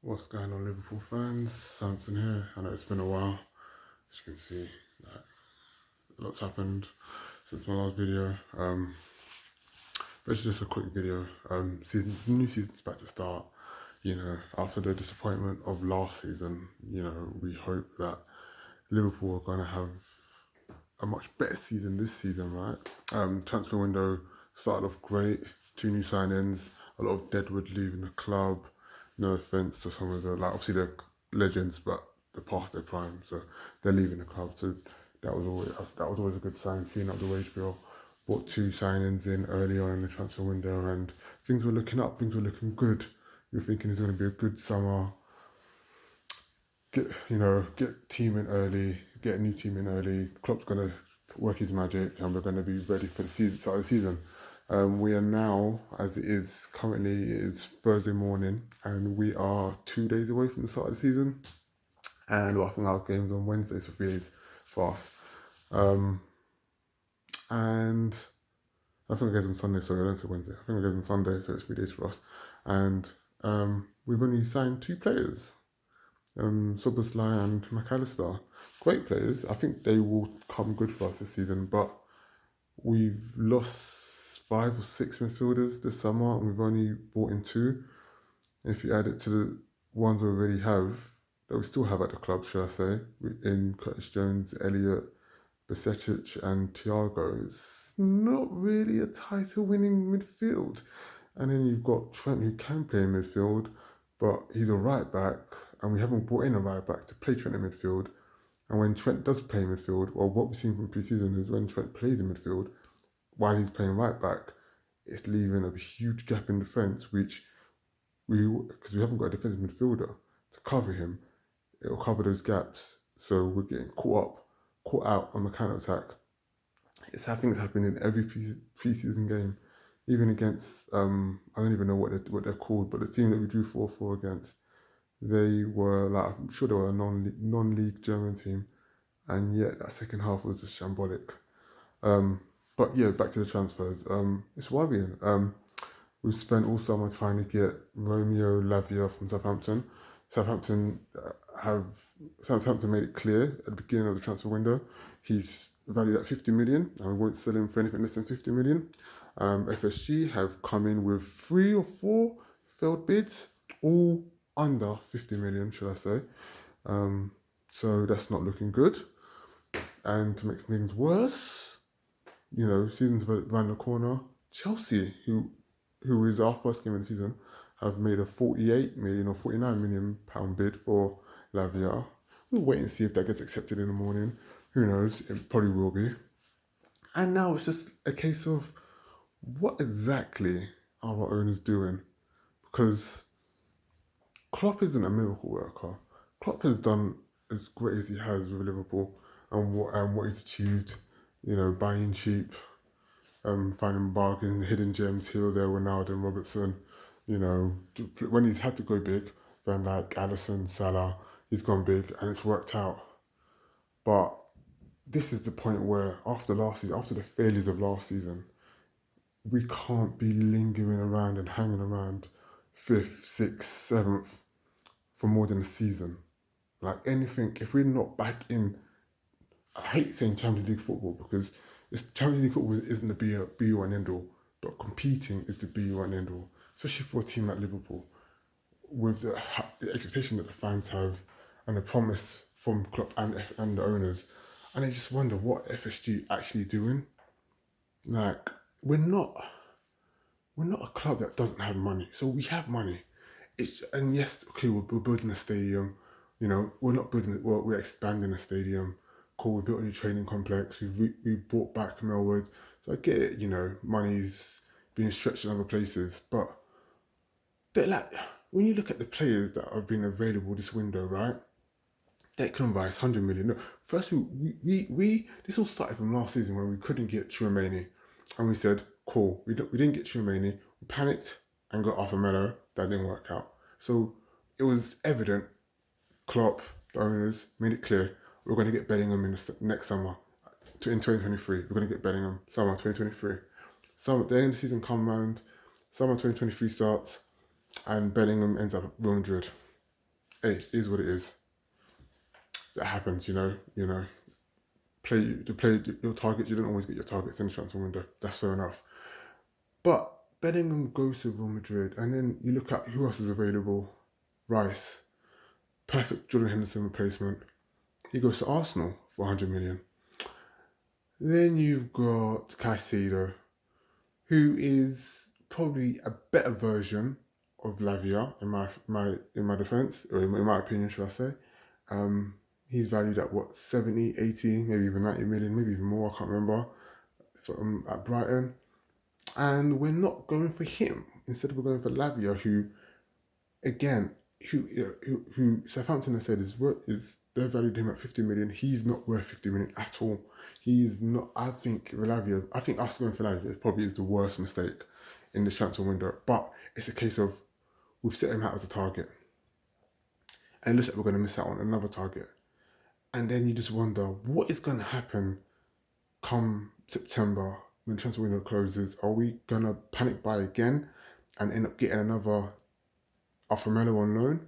What's going on, Liverpool fans? Samson here. I know it's been a while. As you can see, like, lots happened since my last video. But it's just a quick video. The new season's about to start. After the disappointment of last season, we hope that Liverpool are going to have a much better season this season, right? Transfer window started off great. Two new signings, a lot of Deadwood leaving the club. No offense to some of the, like, obviously they're legends, but they're past their prime, so they're leaving the club. So that was always a good sign. Freeing up the wage bill, brought two signings in early on in the transfer window, and things were looking up. Things were looking good. You're thinking it's going to be a good summer. Get team in early, get a new team in early. Klopp's gonna work his magic, and we're gonna be ready for the season. Start of the season. We are now, as it is currently, it is Thursday morning, and we are 2 days away from the start of the season. And I think our game's on Wednesday, so 3 days fast. And I think I gave them Sunday, sorry, I don't say Wednesday. I think I gave them Sunday, so it's 3 days for us. And we've only signed two players. Soboslai and McAllister. Great players. I think they will come good for us this season, but we've lost 5 or 6 midfielders this summer and we've only brought in two. If you add it to the ones we already have, that we still have at the club, should I say, in Curtis Jones, Elliot, Besetic and Thiago, it's not really a title-winning midfield. And then you've got Trent, who can play in midfield, but he's a right back, and we haven't brought in a right back to play Trent in midfield. And when Trent does play in midfield, well, what we've seen from pre-season is when Trent plays in midfield, while he's playing right back, it's leaving a huge gap in defence, which because we haven't got a defensive midfielder to cover him, it'll cover those gaps. So we're getting caught out on the counter attack. It's happening. It's happening in every pre-season game, even against I don't even know what they're called, but the team that we drew 4-4 against, they were like, I'm sure they were a non-league German team, and yet that second half was just shambolic. But yeah, back to the transfers. It's worrying. We've spent all summer trying to get Romeo Lavia from Southampton. Southampton Southampton made it clear at the beginning of the transfer window he's valued at 50 million, and we won't sell him for anything less than 50 million. FSG have come in with 3 or 4 failed bids, all under 50 million, should I say. So that's not looking good. And to make things worse, season's around the corner. Chelsea, who is our first game of the season, have made a 48 million or 49 million pound bid for Lavia. We'll wait and see if that gets accepted in the morning. Who knows? It probably will be. And now it's just a case of what exactly are our owners doing? Because Klopp isn't a miracle worker. Klopp has done as great as he has with Liverpool and what he's achieved. Buying cheap, finding bargains, hidden gems here or there, Ronaldo and Robertson. When he's had to go big, then like Alisson, Salah, he's gone big and it's worked out. But this is the point where after last season, after the failures of last season, we can't be lingering around and hanging around 5th, 6th, 7th for more than a season. Like anything, if we're not back in, I hate saying Champions League football because Champions League football isn't the be all and end all, but competing is the be all and end all, especially for a team like Liverpool, with the expectation that the fans have and the promise from Klopp and the owners. And I just wonder what FSG actually doing. Like, we're not a club that doesn't have money. So we have money. And yes, okay, we're building a stadium. We're not building it. Well, we're expanding a stadium. Cool. We built a new training complex. We brought back Melwood. So I get it. Money's being stretched in other places, but like when you look at the players that have been available this window, right? Declan Rice, 100 million. No, first we this all started from last season when we couldn't get Tchouaméni, and we said, cool, we didn't get Tchouaméni. We panicked and got Arthur Melo. That didn't work out. So it was evident. Klopp, the owners, made it clear we're going to get Bellingham in the next summer, in 2023. We're going to get Bellingham summer 2023. The end of the season come round, summer 2023 starts, and Bellingham ends up at Real Madrid. hey, it is what it is. That happens, you know. Play your targets. You don't always get your targets in the transfer window. That's fair enough. But Bellingham goes to Real Madrid, and then you look at who else is available. Rice, perfect Jordan Henderson replacement. He goes to Arsenal for 100 million. Then you've got Caicedo, who is probably a better version of Lavia in my defense, or in my opinion, should I say? Um, he's valued at what, 70, 80, maybe even 90 million, maybe even more. I can't remember. At Brighton, and we're not going for him. Instead, we're going for Lavia, who again, who Southampton has said is they're valued him at 50 million. He's not worth 50 million at all. He's not. I think us going for Lavia probably is the worst mistake in this transfer window. But it's a case of we've set him out as a target, and it looks like we're going to miss out on another target. And then you just wonder what is going to happen come September when the transfer window closes. Are we going to panic buy again and end up getting another Arthur Melo on loan?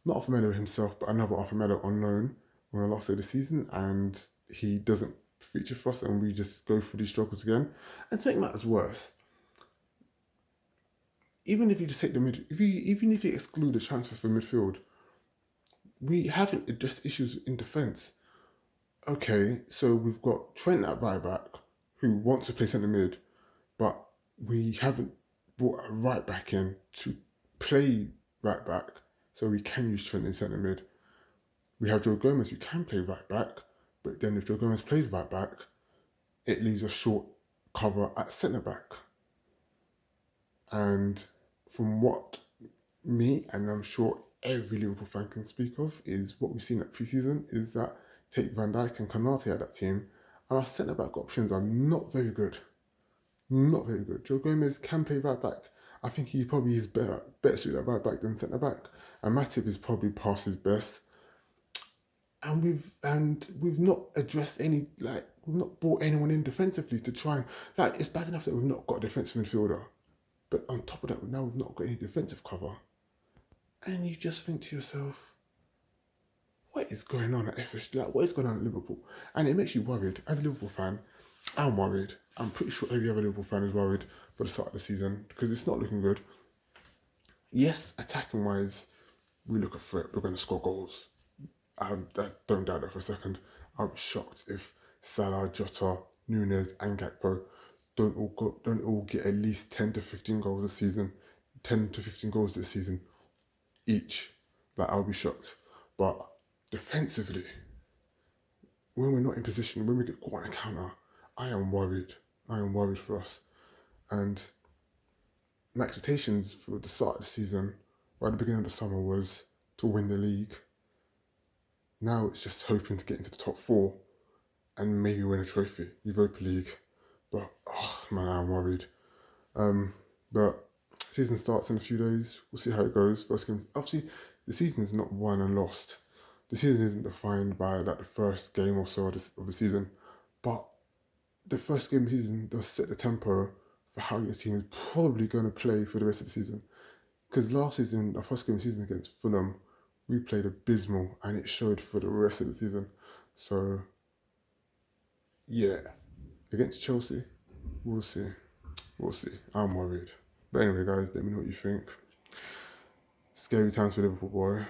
Not Arthur Melo himself, but another Arthur Melo on loan on the last day of the season, and he doesn't feature for us, and we just go through these struggles again. And to make matters worse, even if you just take even if you exclude the transfer for midfield, we haven't addressed issues in defence. Okay, so we've got Trent at right back, who wants to play centre mid, but we haven't brought a right back in to play right back, so we can use Trent in centre mid. We have Joe Gomez, who can play right back, but then if Joe Gomez plays right back, it leaves a short cover at centre back. And from what me and I'm sure every Liverpool fan can speak of is what we've seen at pre-season is that take Van Dijk and Konate at that team, and our centre back options are not very good. Not very good. Joe Gomez can play right back. I think he probably is better suited at right back than centre back. And Matip is probably past his best. And we've not addressed we've not brought anyone in defensively to try and it's bad enough that we've not got a defensive midfielder. But on top of that, now we've not got any defensive cover. And you just think to yourself, what is going on at FSG? What is going on at Liverpool? And it makes you worried. As a Liverpool fan, I'm worried. I'm pretty sure every other Liverpool fan is worried for the start of the season because it's not looking good. Yes, attacking wise, we look a threat. We're going to score goals. I don't doubt that for a second. I'm shocked if Salah, Jota, Nunes, and Gakpo don't all get at least 10 to 15 goals this season. 10 to 15 goals this season each. I'll be shocked. But defensively, when we're not in position, when we get caught on a counter, I am worried. I am worried for us. And my expectations for the start of the season, right at the beginning of the summer, was to win the league. Now it's just hoping to get into the top four and maybe win a trophy, Europa League. But, man, I'm worried. But season starts in a few days. We'll see how it goes. First game, obviously, the season is not won and lost. The season isn't defined by the first game or so of the season, but the first game of the season does set the tempo for how your team is probably going to play for the rest of the season. Because last season, our first game of the season against Fulham, we played abysmal and it showed for the rest of the season. So, yeah, against Chelsea, we'll see. We'll see. I'm worried. But anyway, guys, let me know what you think. Scary times for Liverpool, boy.